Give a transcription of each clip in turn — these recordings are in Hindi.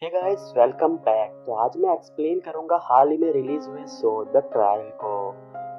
Hey guys, welcome back. तो आज मैं एक्सप्लेन करूंगा हाल ही में रिलीज हुए शो द ट्रायल को।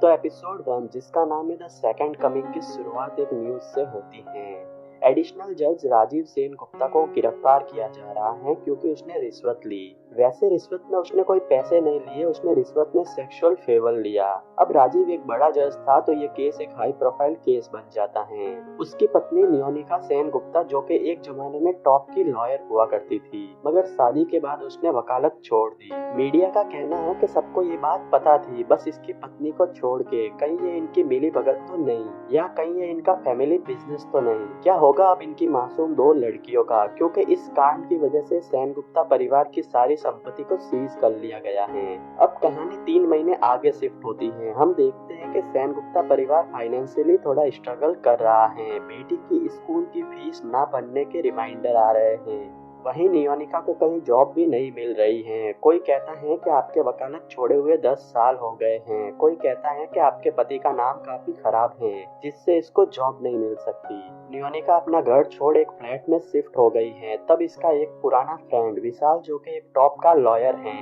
तो एपिसोड 1 जिसका नाम है द सेकंड कमिंग की शुरुआत एक न्यूज से होती है। एडिशनल जज राजीव सेन गुप्ता को गिरफ्तार किया जा रहा है क्योंकि उसने रिश्वत ली। वैसे रिश्वत में उसने कोई पैसे नहीं लिए, उसने रिश्वत में सेक्सुअल फेवर लिया। अब राजीव एक बड़ा जज था तो ये केस एक हाई प्रोफाइल केस बन जाता है। उसकी पत्नी नियोनिका सेन गुप्ता जो कि एक जमाने में टॉप की लॉयर हुआ करती थी, मगर शादी के बाद उसने वकालत छोड़ दी। मीडिया का कहना है कि सबको ये बात पता थी, बस इसकी पत्नी को छोड़ के। कहीं ये इनकी मिली भगत तो नहीं, या कहीं ये इनका फैमिली बिजनेस तो नहीं। क्या होगा अब इनकी मासूम दो लड़कियों का, क्योंकि इस कांड की वजह से सेन गुप्ता परिवार की सारी संपत्ति को सीज कर लिया गया है। अब कहानी 3 महीने आगे शिफ्ट होती है। हम देखते हैं कि सेन गुप्ता परिवार फाइनेंशियली थोड़ा स्ट्रगल कर रहा है। बेटी की स्कूल की फीस ना भरने के रिमाइंडर आ रहे हैं। वहीं नियोनिका को कहीं जॉब भी नहीं मिल रही है। कोई कहता है कि आपके वकालत छोड़े हुए 10 साल हो गए हैं, कोई कहता है कि आपके पति का नाम काफी खराब है जिससे इसको जॉब नहीं मिल सकती। नियोनिका अपना घर छोड़ एक फ्लैट में शिफ्ट हो गई है। तब इसका एक पुराना फ्रेंड विशाल जो कि एक टॉप का लॉयर है,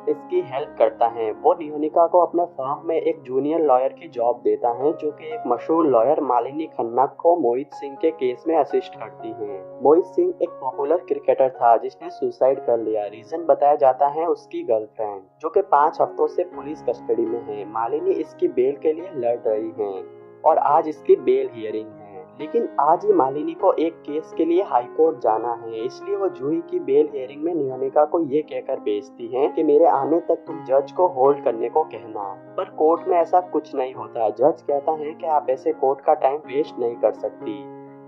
इसकी हेल्प करता है। वो नियोनिका को अपने फर्म में एक जूनियर लॉयर की जॉब देता है जो कि एक मशहूर लॉयर मालिनी खन्ना को मोहित सिंह के केस में असिस्ट करती है। मोहित सिंह एक पॉपुलर क्रिकेटर था जिसने सुसाइड कर लिया। रीजन बताया जाता है उसकी गर्लफ्रेंड जो कि 5 हफ्तों से पुलिस कस्टडी में है। मालिनी इसकी बेल के लिए लड़ रही है और आज इसकी बेल हियरिंग है। लेकिन आज ही मालिनी को एक केस के लिए हाई कोर्ट जाना है, इसलिए वो जूही की बेल हियरिंग में नियोनिका को ये कहकर भेजती है कि मेरे आने तक तुम जज को होल्ड करने को कहना। पर कोर्ट में ऐसा कुछ नहीं होता। जज कहता है कि आप ऐसे कोर्ट का टाइम वेस्ट नहीं कर सकती।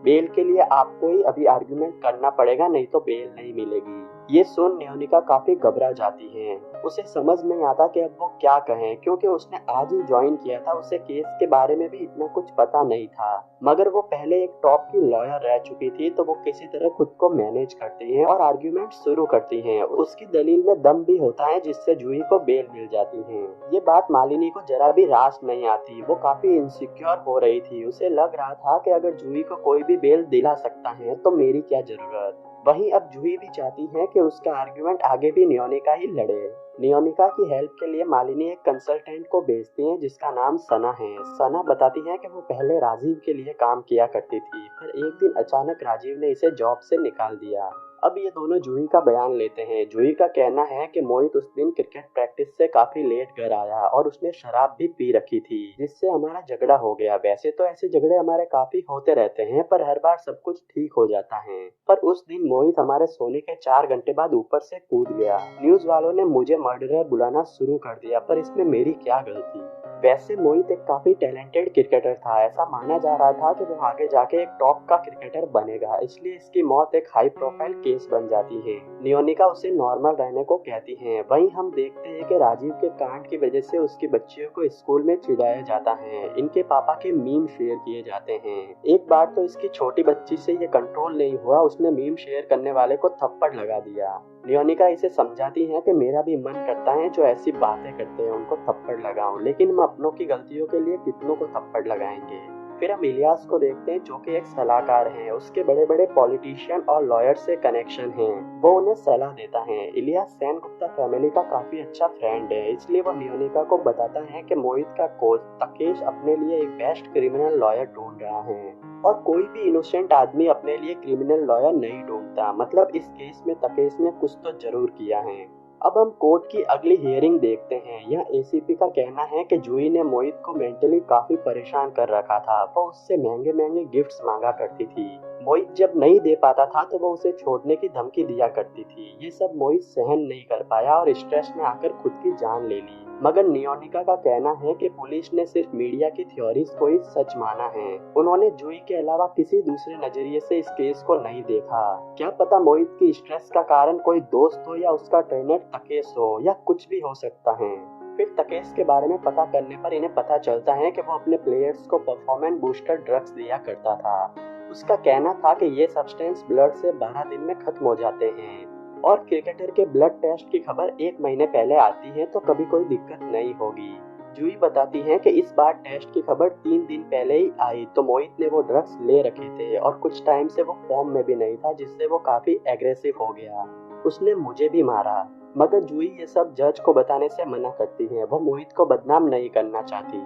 बेल के लिए आपको ही अभी आर्गुमेंट करना पड़ेगा, नहीं तो बेल नहीं मिलेगी। ये सुन नियोनिका काफी घबरा जाती है। उसे समझ नहीं आता कि अब वो क्या कहें, क्योंकि उसने आज ही ज्वाइन किया था। उसे केस के बारे में भी इतना कुछ पता नहीं था, मगर वो पहले एक टॉप की लॉयर रह चुकी थी, तो वो किसी तरह खुद को मैनेज करती है और आर्ग्यूमेंट शुरू करती है। उसकी दलील में दम भी होता है जिससे जूही को बेल मिल जाती है। ये बात मालिनी को जरा भी रास नहीं आती। वो काफी इनसिक्योर हो रही थी। उसे लग रहा था कि अगर जूही को कोई भी बेल दिला सकता है तो मेरी क्या जरूरत। वहीं अब जूही भी चाहती है कि उसका आर्गुमेंट आगे भी नियोनिका ही लड़े। नियोनिका की हेल्प के लिए मालिनी एक कंसल्टेंट को भेजती है जिसका नाम सना है। सना बताती है कि वो पहले राजीव के लिए काम किया करती थी, पर एक दिन अचानक राजीव ने इसे जॉब से निकाल दिया। अब ये दोनों जूही का बयान लेते हैं। जूही का कहना है कि मोहित उस दिन क्रिकेट प्रैक्टिस से काफी लेट घर आया और उसने शराब भी पी रखी थी, जिससे हमारा झगड़ा हो गया। वैसे तो ऐसे झगड़े हमारे काफी होते रहते हैं, पर हर बार सब कुछ ठीक हो जाता है। पर उस दिन मोहित हमारे सोने के 4 घंटे बाद ऊपर से कूद गया। न्यूज वालों ने मुझे मर्डरर बुलाना शुरू कर दिया, पर इसमें मेरी क्या गलती। वैसे मोहित एक काफी टैलेंटेड क्रिकेटर था। ऐसा माना जा रहा था कि वो आगे जाके एक टॉप का क्रिकेटर बनेगा, इसलिए इसकी मौत एक हाई प्रोफाइल केस बन जाती है। नियोनिका उसे नॉर्मल रहने को कहती है। वहीं हम देखते हैं कि राजीव के कांड की वजह से उसकी बच्चियों को स्कूल में चिढ़ाया जाता है। इनके पापा के मीम शेयर किए जाते हैं। एक बार तो इसकी छोटी बच्ची से ये कंट्रोल नहीं हुआ, उसने मीम शेयर करने वाले को थप्पड़ लगा दिया। नियोनिका इसे समझाती है कि मेरा भी मन करता है जो ऐसी बातें करते हैं उनको थप्पड़ लगाऊं, लेकिन हम अपनों की गलतियों के लिए कितनों को थप्पड़ लगाएंगे। फिर हम इलियास को देखते हैं जो कि एक सलाहकार है। उसके बड़े बड़े पॉलिटिशियन और लॉयर से कनेक्शन हैं। वो उन्हें सलाह देता है। इलियास सेन गुप्ता फैमिली का काफी अच्छा फ्रेंड है, इसलिए वो नियोनिका को बताता है कि मोहित का कोच तकेश अपने लिए एक बेस्ट क्रिमिनल लॉयर ढूंढ रहा है और कोई भी इनोसेंट आदमी अपने लिए क्रिमिनल लॉयर नहीं ढूंढता। मतलब इस केस में तकेश ने कुछ तो जरूर किया है। अब हम कोर्ट की अगली हियरिंग देखते हैं। यह एसीपी का कहना है कि जूही ने मोहित को मेंटली काफी परेशान कर रखा था। वो उससे महंगे महंगे गिफ्ट्स मांगा करती थी। मोहित जब नहीं दे पाता था तो वो उसे छोड़ने की धमकी दिया करती थी। ये सब मोहित सहन नहीं कर पाया और स्ट्रेस में आकर खुद की जान ले ली। मगर नियोनिका का कहना है कि पुलिस ने सिर्फ मीडिया की थ्योरीज को ही सच माना है। उन्होंने जूही के अलावा किसी दूसरे नजरिए से इस केस को नहीं देखा। क्या पता मोहित की स्ट्रेस का कारण कोई दोस्त हो या उसका ट्रेनर तकेश हो, या कुछ भी हो सकता है। फिर तकेश के बारे में पता करने पर इन्हें पता चलता है कि वो अपने प्लेयर्स को परफॉर्मेंस बूस्टर ड्रग्स दिया करता था। उसका कहना था कि ये सब्सटेंस ब्लड से 12 दिन में खत्म हो जाते हैं और क्रिकेटर के ब्लड टेस्ट की खबर 1 महीने पहले आती है तो कभी कोई दिक्कत नहीं होगी। जूही बताती है कि इस बार टेस्ट की खबर 3 दिन पहले ही आई तो मोहित ने वो ड्रग्स ले रखे थे और कुछ टाइम से वो फॉर्म में भी नहीं था, जिससे वो काफी एग्रेसिव हो गया। उसने मुझे भी मारा। मगर जूही ये सब जज को बताने से मना करती है, वो मोहित को बदनाम नहीं करना चाहती।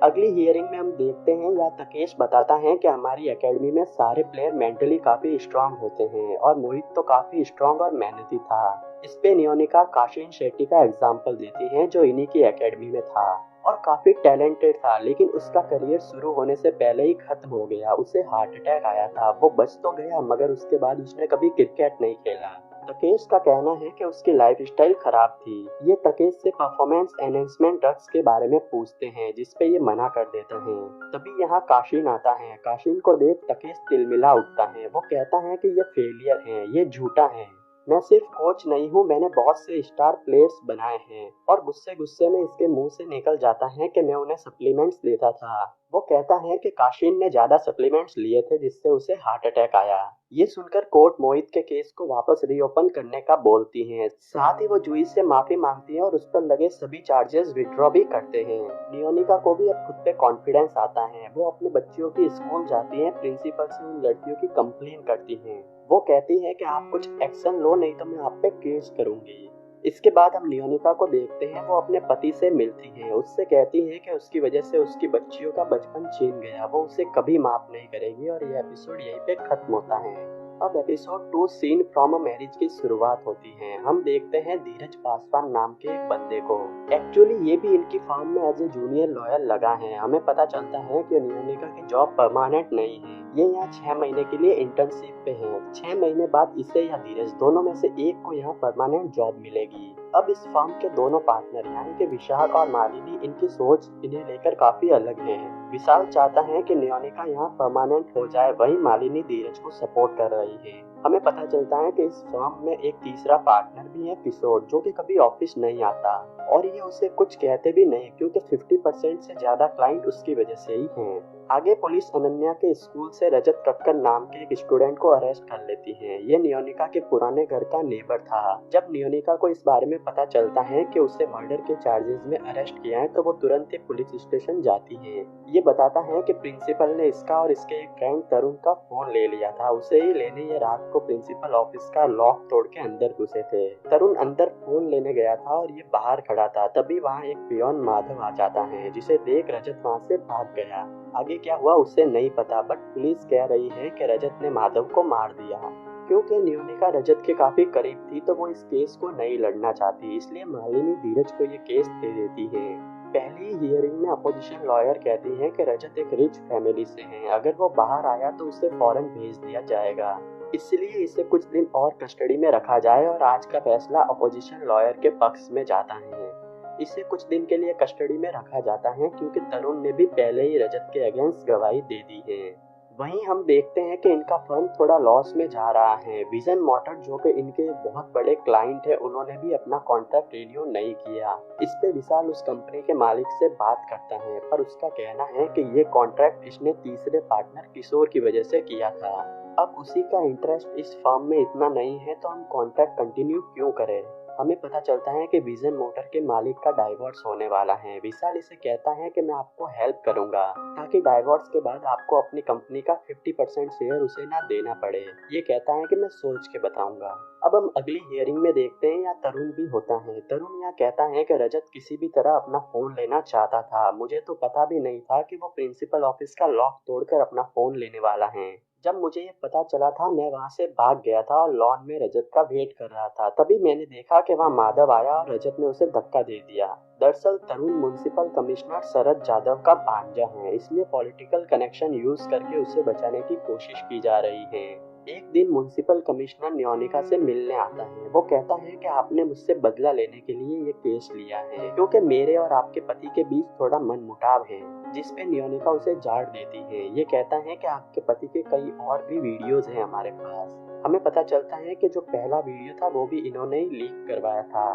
अगली हियरिंग में हम देखते हैं या तकेश बताता है कि हमारी एकेडमी में सारे प्लेयर मेंटली काफी स्ट्रांग होते हैं और मोहित तो काफी स्ट्रांग और मेहनती था। इस पे नियोनिका काशिन शेट्टी का एग्जाम्पल देती है जो इन्हीं की एकेडमी में था और काफी टैलेंटेड था, लेकिन उसका करियर शुरू होने से पहले ही खत्म हो गया। उसे हार्ट अटैक आया था। वो बच तो गया मगर उसके बाद उसने कभी क्रिकेट नहीं खेला। तकेश का कहना है कि उसकी लाइफस्टाइल खराब थी। ये तकेश से परफॉर्मेंस एनहेंसमेंट ड्रग्स के बारे में पूछते हैं जिसपे ये मना कर देता है। तभी यहाँ काशिन आता है। काशिन को देख तकेश तिलमिला उठता है। वो कहता है कि ये फेलियर है, ये झूठा है। मैं सिर्फ कोच नहीं हूँ, मैंने बहुत से स्टार प्लेयर्स बनाए हैं। और गुस्से गुस्से में इसके मुंह से निकल जाता है कि मैं उन्हें सप्लीमेंट्स देता था। वो कहता है कि काशिन ने ज्यादा सप्लीमेंट्स लिए थे जिससे उसे हार्ट अटैक आया। ये सुनकर कोर्ट मोहित के केस को वापस रीओपन करने का बोलती है। साथ ही वो जूही से माफी मांगती है और उस पर लगे सभी चार्जेस विड्रॉ भी करते हैं। नियोनिका को भी अब खुद पे कॉन्फिडेंस आता है। वो अपने बच्चियों की स्कूल जाती है, प्रिंसिपल से उन लड़कियों की कंप्लेन करती है। वो कहती है कि आप कुछ एक्शन लो नहीं तो मैं आप पे केस करूंगी। इसके बाद हम नियोनिका को देखते हैं। वो अपने पति से मिलती है। उससे कहती है कि उसकी वजह से उसकी बच्चियों का बचपन छीन गया। वो उसे कभी माफ नहीं करेगी और ये एपिसोड यहीं पे खत्म होता है। अब episode 2 scene from a marriage की शुरुआत होती है। हम देखते हैं धीरज पासवान नाम के एक बंदे को। एक्चुअली ये भी इनकी फर्म में एज ए जूनियर लॉयर लगा है। हमें पता चलता है कि नियोनिका की जॉब परमानेंट नहीं है। ये यहाँ 6 महीने के लिए इंटर्नशिप पे है। 6 महीने बाद इसे या धीरज दोनों में से एक को यहाँ परमानेंट जॉब मिलेगी। अब इस फर्म के दोनों पार्टनर यानी कि विशाल और मालिनी, इनकी सोच इन्हें लेकर काफी अलग है। विशाल चाहता है कि नियोनिका यहाँ परमानेंट हो जाए, वहीं मालिनी धीरज को सपोर्ट कर रही है। हमें पता चलता है कि इस फर्म में एक तीसरा पार्टनर भी है, किशोर, जो कि कभी ऑफिस नहीं आता और ये उसे कुछ कहते भी नहीं क्योंकि 50% से ज्यादा क्लाइंट उसकी वजह से ही हैं। आगे पुलिस अनन्या के स्कूल से रजत कक्कर नाम के एक स्टूडेंट को अरेस्ट कर लेती है। ये नियोनिका के पुराने घर का नेबर था। जब नियोनिका को इस बारे में पता चलता है कि उसे मर्डर के चार्जेस में अरेस्ट किया है तो वो तुरंत ही पुलिस स्टेशन जाती है। ये बताता है कि प्रिंसिपल ने इसका और इसके एक फ्रेंड तरुण का फोन ले लिया था। उसे ही लेने ये रात को प्रिंसिपल ऑफिस का लॉक तोड़ के अंदर घुसे थे। तरुण अंदर फोन लेने गया था और ये बाहर खड़ा था। तभी वहाँ एक पियोन माधव आ जाता है जिसे देख रजत वहाँ से भाग गया। आगे क्या हुआ उसे नहीं पता, बट पुलिस कह रही है कि रजत ने माधव को मार दिया। क्योंकि नियोनिका रजत के काफी करीब थी तो वो इस केस को नहीं लड़ना चाहती, इसलिए मालिनी धीरज को ये केस दे देती है। पहली हियरिंग में अपोजिशन लॉयर कहती है कि रजत एक रिच फैमिली से है, अगर वो बाहर आया तो उसे फौरन भेज दिया जाएगा, इसलिए इसे कुछ दिन और कस्टडी में रखा जाए। और आज का फैसला अपोजिशन लॉयर के पक्ष में जाता है। इसे कुछ दिन के लिए कस्टडी में रखा जाता है क्योंकि तरुण ने भी पहले ही रजत के अगेंस्ट गवाही दे दी है। वहीं हम देखते हैं कि इनका फर्म थोड़ा लॉस में जा रहा है। विजन मोटर जो कि इनके बहुत बड़े क्लाइंट है, उन्होंने भी अपना कॉन्ट्रैक्ट रिन्यू नहीं किया। इस पे विशाल उस कंपनी के मालिक से बात करता है, पर उसका कहना है कि ये कॉन्ट्रैक्ट इसने तीसरे पार्टनर किशोर की वजह से किया था। अब उसी का इंटरेस्ट इस फर्म में इतना नहीं है तो हम कॉन्ट्रैक्ट कंटिन्यू क्यों करें। हमें पता चलता है कि विजन मोटर के मालिक का डाइवोर्स होने वाला है। विशाल इसे कहता है कि मैं आपको हेल्प करूंगा ताकि डाइवोर्स के बाद आपको अपनी कंपनी का 50% शेयर उसे ना देना पड़े। ये कहता है कि मैं सोच के बताऊंगा। अब हम अगली हियरिंग में देखते हैं यहाँ तरुण भी होता है। तरुण यहाँ कहता है कि रजत किसी भी तरह अपना फोन लेना चाहता था। मुझे तो पता भी नहीं था कि वो प्रिंसिपल ऑफिस का लॉक तोड़कर अपना फोन लेने वाला है। जब मुझे ये पता चला था मैं वहाँ से भाग गया था और लॉन में रजत का वेट कर रहा था। तभी मैंने देखा कि वहाँ माधव आया और रजत ने उसे धक्का दे दिया। दरअसल तरुण म्युनिसिपल कमिश्नर शरद जादव का भांजा है, इसलिए पॉलिटिकल कनेक्शन यूज करके उसे बचाने की कोशिश की जा रही है। एक दिन म्युनिसिपल कमिश्नर नियोनिका से मिलने आता है। वो कहता है कि आपने मुझसे बदला लेने के लिए ये केस लिया है क्योंकि मेरे और आपके पति के बीच थोड़ा मनमुटाव है, जिसपे नियोनिका उसे झाड़ देती है। ये कहता है कि आपके पति के कई और भी वीडियोज हैं हमारे पास। हमें पता चलता है कि जो पहला वीडियो था वो भी इन्होंने ही लीक करवाया था।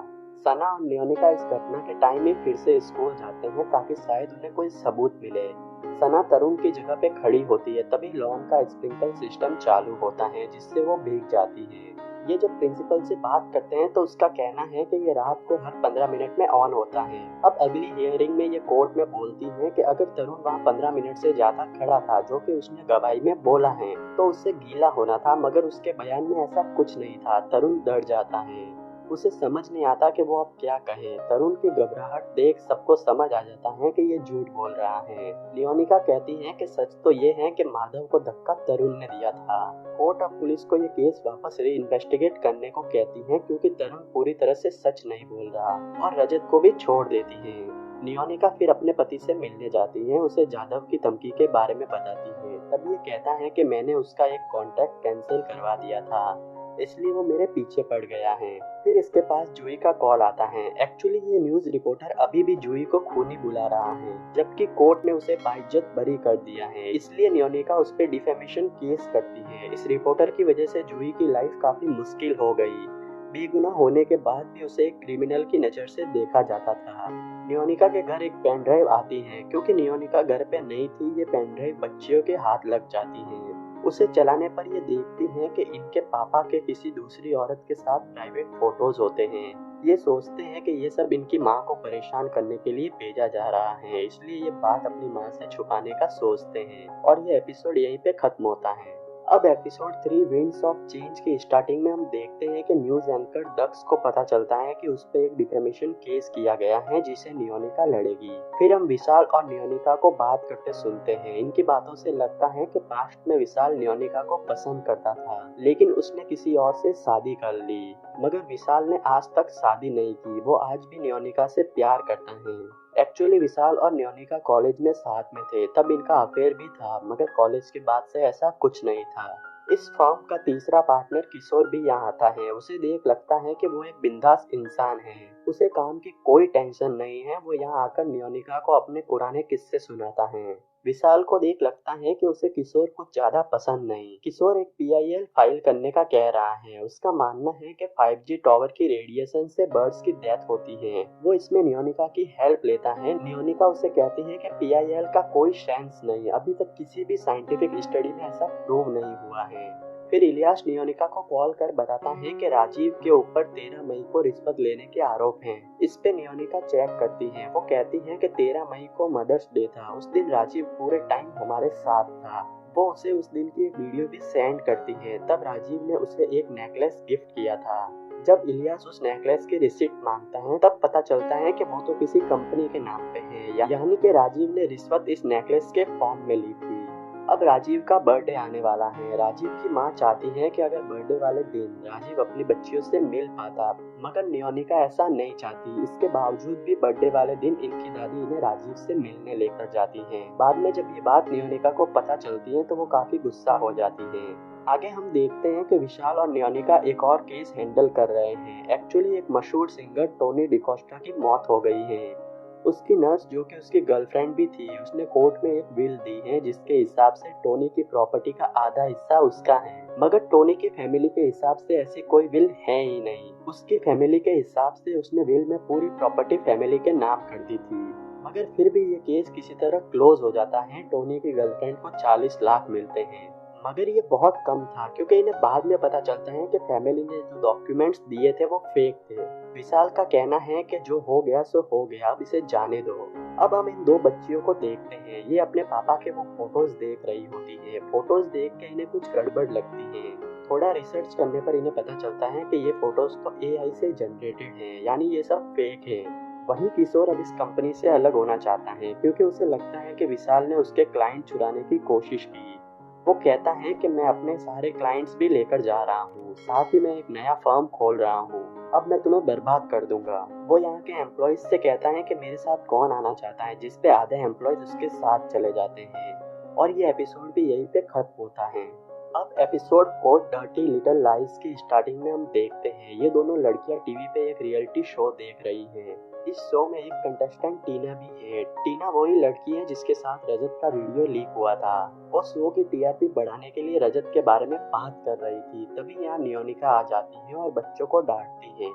सना और नियोनिका इस घटना के टाइम में फिर से स्कूल जाते हैं ताकि शायद उन्हें कोई सबूत मिले। सना तरुण की जगह पे खड़ी होती है, तभी लॉन का स्प्रिंकलर सिस्टम चालू होता है जिससे वो भीग जाती है। ये जब प्रिंसिपल से बात करते हैं तो उसका कहना है कि ये रात को हर 15 मिनट में ऑन होता है। अब अगली हियरिंग में ये कोर्ट में बोलती है कि अगर तरुण वहाँ 15 मिनट से ज्यादा खड़ा था, जो कि उसने गवाही में बोला है, तो उससे गीला होना था, मगर उसके बयान में ऐसा कुछ नहीं था। तरुण डर जाता है, उसे समझ नहीं आता कि वो अब क्या कहे। तरुण की घबराहट देख सबको समझ आ जाता है कि ये झूठ बोल रहा है। लियोनिका कहती है कि सच तो ये है कि माधव को धक्का तरुण ने दिया था। कोर्ट अब पुलिस को ये केस वापस री इन्वेस्टिगेट करने को कहती है, क्योंकि तरुण पूरी तरह से सच नहीं बोल रहा, और रजत को भी छोड़ देती है। नियोनिका फिर अपने पति से मिलने जाती है, उसे जादव की धमकी के बारे में बताती है। तब ये कहता है कि मैंने उसका एक कॉन्ट्रैक्ट कैंसिल करवा दिया था, इसलिए वो मेरे पीछे पड़ गया है। फिर इसके पास जूही का कॉल आता है। एक्चुअली ये न्यूज रिपोर्टर अभी भी जूही को खूनी बुला रहा है, जबकि कोर्ट ने उसे बाइज्जत बरी कर दिया है। इसलिए नियोनिका उस पर डिफेमेशन केस करती है। इस रिपोर्टर की वजह से जूही की लाइफ काफी मुश्किल हो गई। बेगुनाह होने के बाद भी उसे एक क्रिमिनल की नजर से देखा जाता था। नियोनिका के घर एक पेन ड्राइव आती है। क्योंकि नियोनिका घर पे नहीं थी, ये पेन ड्राइव बच्चियों के हाथ लग जाती है। उसे चलाने पर ये देखती हैं कि इनके पापा के किसी दूसरी औरत के साथ प्राइवेट फोटोज होते हैं। ये सोचते हैं कि ये सब इनकी माँ को परेशान करने के लिए भेजा जा रहा है, इसलिए ये बात अपनी माँ से छुपाने का सोचते हैं, और ये एपिसोड यहीं पे खत्म होता है। अब एपिसोड 3 विंड्स ऑफ चेंज की स्टार्टिंग में हम देखते हैं कि न्यूज एंकर दक्ष को पता चलता है कि उस पे एक डिफेमेशन केस किया गया है, जिसे नियोनिका लड़ेगी। फिर हम विशाल और नियोनिका को बात करते सुनते हैं। इनकी बातों से लगता है कि पास्ट में विशाल नियोनिका को पसंद करता था, लेकिन उसने किसी और से शादी कर ली। मगर विशाल ने आज तक शादी नहीं की, वो आज भी नियोनिका से प्यार करता है। एक्चुअली विशाल और नियोनिका कॉलेज में साथ में थे, तब इनका अफेयर भी था, मगर कॉलेज के बाद से ऐसा कुछ नहीं था। इस फॉर्म का तीसरा पार्टनर किशोर भी यहाँ आता है। उसे देख लगता है कि वो एक बिंदास इंसान है, उसे काम की कोई टेंशन नहीं है। वो यहाँ आकर नियोनिका को अपने पुराने किस्से सुनाता है। विशाल को देख लगता है कि उसे किशोर कुछ ज्यादा पसंद नहीं। किशोर एक PIL फाइल करने का कह रहा है। उसका मानना है कि 5G टावर की रेडिएशन से बर्ड्स की डेथ होती है। वो इसमें नियोनिका की हेल्प लेता है। नियोनिका उसे कहती है कि PIL का कोई सेंस नहीं, अभी तक किसी भी साइंटिफिक स्टडी में ऐसा प्रूव नहीं हुआ है। फिर इलियास नियोनिका को कॉल कर बताता है कि राजीव के ऊपर 13 मई को रिश्वत लेने के आरोप हैं। इस पे नियोनिका चेक करती है। वो कहती है कि 13 मई को मदर्स डे था, उस दिन राजीव पूरे टाइम हमारे साथ था। वो उसे उस दिन की एक वीडियो भी सेंड करती है। तब राजीव ने उसे एक नेकलेस गिफ्ट किया था। जब इलियास उस नेकलेस की रिसिप्ट मांगता है, तब पता चलता है कि वो तो किसी कंपनी के नाम पे है, यानी कि राजीव ने रिश्वत इस नेकलेस के फॉर्म में ली थी। अब राजीव का बर्थडे आने वाला है। राजीव की माँ चाहती है कि अगर बर्थडे वाले दिन राजीव अपनी बच्चियों से मिल पाता, मगर नियोनिका ऐसा नहीं चाहती। इसके बावजूद भी बर्थडे वाले दिन इनकी दादी इन्हें राजीव से मिलने लेकर जाती है। बाद में जब ये बात नियोनिका को पता चलती है तो वो काफी गुस्सा हो जाती है। आगे हम देखते हैं कि विशाल और नियोनिका एक और केस हैंडल कर रहे हैं। एक्चुअली एक मशहूर सिंगर टोनी डिकोस्टा की मौत हो गई है। उसकी नर्स, जो कि उसकी गर्लफ्रेंड भी थी, उसने कोर्ट में एक विल दी है, जिसके हिसाब से टोनी की प्रॉपर्टी का आधा हिस्सा उसका है। मगर टोनी की फैमिली के हिसाब से ऐसी कोई विल है ही नहीं। उसकी फैमिली के हिसाब से उसने विल में पूरी प्रॉपर्टी फैमिली के नाम कर दी थी। मगर फिर भी ये केस किसी तरह क्लोज हो जाता है। टोनी की गर्लफ्रेंड को 40 लाख मिलते हैं, मगर ये बहुत कम था, क्योंकि इन्हें बाद में पता चलता है कि फैमिली ने जो डॉक्यूमेंट्स दिए थे वो फेक थे। विशाल का कहना है कि जो हो गया सो हो गया, अब इसे जाने दो। अब हम इन दो बच्चियों को देखते हैं। ये अपने पापा के वो फोटोज देख रही होती है। फोटोज देख के इन्हें कुछ गड़बड़ लगती है। थोड़ा रिसर्च करने पर इन्हें पता चलता है कि ये फोटोज तो AI से जनरेटेड हैं, यानी ये सब फेक है। वहीं किशोर अब इस कंपनी से अलग होना चाहता है, क्योंकि उसे लगता है कि विशाल ने उसके क्लाइंट चुराने की कोशिश की। वो कहता है कि मैं अपने सारे क्लाइंट्स भी लेकर जा रहा हूँ, साथ ही मैं एक नया फर्म खोल रहा हूँ, अब मैं तुम्हें बर्बाद कर दूंगा। वो यहाँ के एम्प्लॉयज से कहता है कि मेरे साथ कौन आना चाहता है, जिस पे आधे एम्प्लॉयज उसके साथ चले जाते हैं, और ये एपिसोड भी यहीं पे खत्म होता है। अब एपिसोड 4 डर्टी लिटिल लाइज की स्टार्टिंग में हम देखते हैं ये दोनों लड़कियां टीवी पे एक रियलिटी शो देख रही हैं। इस शो में एक कंटेस्टेंट टीना भी है। टीना वही लड़की है जिसके साथ रजत का वीडियो लीक हुआ था। वो शो की TRP बढ़ाने के लिए रजत के बारे में बात कर रही थी। तभी यहाँ नियोनिका आ जाती है और बच्चों को डांटती है,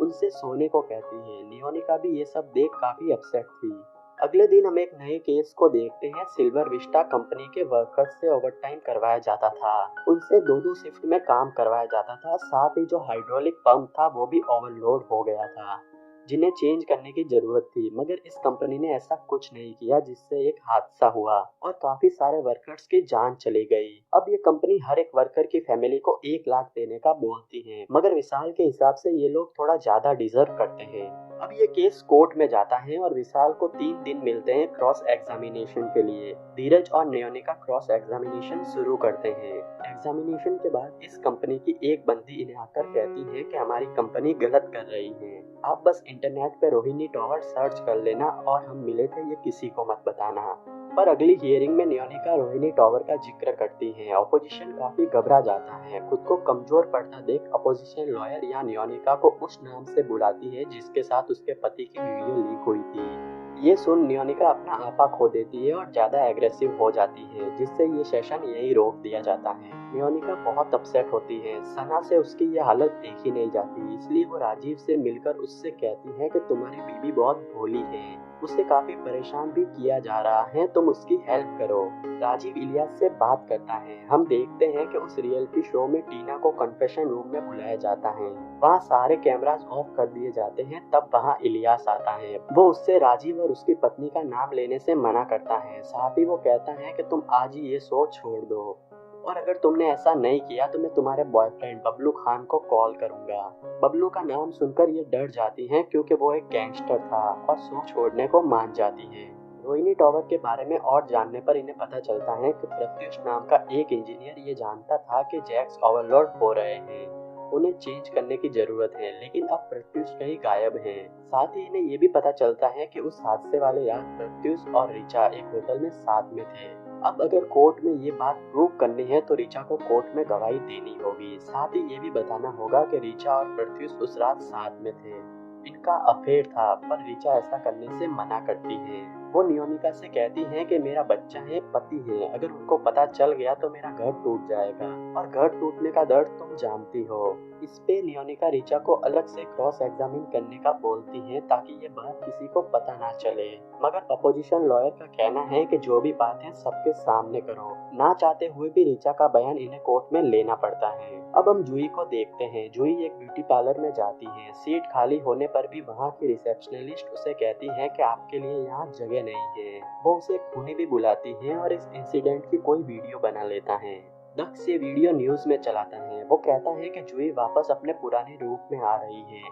उनसे सोने को कहती है। नियोनिका भी ये सब देख काफी अपसेट थी। अगले दिन हम एक नए केस को देखते हैं। सिल्वर विस्टा कंपनी के वर्कर्स से ओवरटाइम करवाया जाता था। उनसे दो दो शिफ्ट में काम करवाया जाता था। साथ ही जो हाइड्रोलिक पंप था वो भी ओवरलोड हो गया था, जिन्हें चेंज करने की जरूरत थी। मगर इस कंपनी ने ऐसा कुछ नहीं किया, जिससे एक हादसा हुआ और काफी सारे वर्कर्स की जान चली गई। अब ये कंपनी हर एक वर्कर की फैमिली को 1 लाख देने का बोलती है, मगर विशाल के हिसाब से ये लोग थोड़ा ज्यादा डिजर्व करते हैं। अब ये केस कोर्ट में जाता है और विशाल को 3 दिन मिलते हैं क्रॉस एग्जामिनेशन के लिए। धीरज और नियोनिका क्रॉस एग्जामिनेशन शुरू करते हैं। एग्जामिनेशन के बाद इस कंपनी की एक बंदी इन्हें आकर कहती है कि हमारी कंपनी गलत कर रही है, आप बस इंटरनेट पे रोहिणी टॉवर सर्च कर लेना और हम मिले थे ये किसी को मत बताना। पर अगली हियरिंग में नियोनिका रोहिणी टॉवर का जिक्र करती है। अपोजिशन काफी घबरा जाता है। खुद को कमजोर पड़ता देख अपोजिशन लॉयर या नियोनिका को उस नाम से बुलाती है जिसके साथ उसके पति की वीडियो लीक हुई थी। ये सुन नियोनिका अपना आपा खो देती है और ज्यादा एग्रेसिव हो जाती है, जिससे ये सेशन यही रोक दिया जाता है। नियोनिका बहुत अपसेट होती है। सना से उसकी ये हालत देखी नहीं जाती, इसलिए वो राजीव से मिलकर उससे कहती है कि तुम्हारी बीवी बहुत भोली है, उसे काफी परेशान भी किया जा रहा है, तुम उसकी हेल्प करो। राजीव इलियास से बात करता है। हम देखते हैं कि उस रियलिटी शो में टीना को कन्फेशन रूम में बुलाया जाता है। वहाँ सारे कैमरास ऑफ कर दिए जाते हैं। तब वहाँ इलियास आता है। वो उससे राजीव और उसकी पत्नी का नाम लेने से मना करता है। साथ ही वो कहता है कि तुम आज ही ये शो छोड़ दो, और अगर तुमने ऐसा नहीं किया तो मैं तुम्हारे बॉयफ्रेंड बबलू खान को कॉल करूंगा। बबलू का नाम सुनकर ये डर जाती हैं, क्योंकि वो एक गैंगस्टर था, और शो छोड़ने को मान जाती है। रोहिणी टॉवर के बारे में और जानने पर इन्हें पता चलता है कि प्रत्युष नाम का एक इंजीनियर ये जानता था कि जैक्स ओवरलोड हो रहे हैं, उन्हें चेंज करने की जरूरत है, लेकिन अब प्रत्युष कहीं गायब हैं। साथ ही इन्हें ये भी पता चलता है कि उस हादसे वाली रात प्रत्युष और रिचा एक होटल में साथ में थे। अब अगर कोर्ट में ये बात प्रूव करनी है तो रिचा को कोर्ट में गवाही देनी होगी। साथ ही ये भी बताना होगा कि रिचा और प्रत्युष उस रात साथ में थे। इनका अफेयर था, पर रिचा ऐसा करने से मना करती है। वो नियोनिका से कहती है कि मेरा बच्चा है, पति है, अगर उनको पता चल गया तो मेरा घर टूट जाएगा, और घर टूटने का दर्द तुम जानती हो। इस पे नियोनिका रिचा को अलग से क्रॉस एग्जामिन करने का बोलती है, ताकि ये बात किसी को पता ना चले। मगर अपोजिशन लॉयर का कहना है कि जो भी बात है सबके सामने करो। ना चाहते हुए भी रिचा का बयान इन्हें कोर्ट में लेना पड़ता है। अब हम जूही को देखते हैं। जूही एक ब्यूटी पार्लर में जाती है। सीट खाली होने पर भी वहाँ की रिसेप्शनिस्ट उसे कहती है कि आपके लिए यहाँ जगह नहीं है। वो उसे खूनी भी बुलाती है और इस इंसिडेंट की कोई वीडियो बना लेता है। दक्ष ये वीडियो न्यूज में चलाता है। वो कहता है कि जूही वापस अपने पुराने रूप में आ रही है।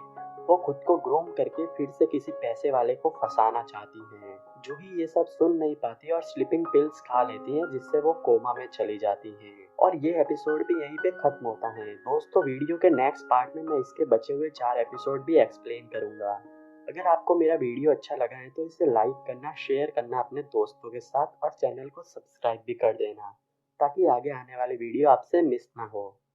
वो खुद को ग्रूम करके फिर से किसी पैसे वाले को फंसाना चाहती है। जूही ये सब सुन नहीं पाती और स्लीपिंग पिल्स खा लेती है, जिससे वो कोमा में चली जाती है। और ये एपिसोड भी यहीं पे खत्म होता है। दोस्तों, वीडियो के नेक्स्ट पार्ट में मैं इसके बचे हुए 4 एपिसोड भी एक्सप्लेन करूंगा। अगर आपको मेरा वीडियो अच्छा लगा है तो इसे लाइक करना, शेयर करना अपने दोस्तों के साथ, और चैनल को सब्सक्राइब भी कर देना, ताकि आगे आने वाली वीडियो आपसे मिस ना हो।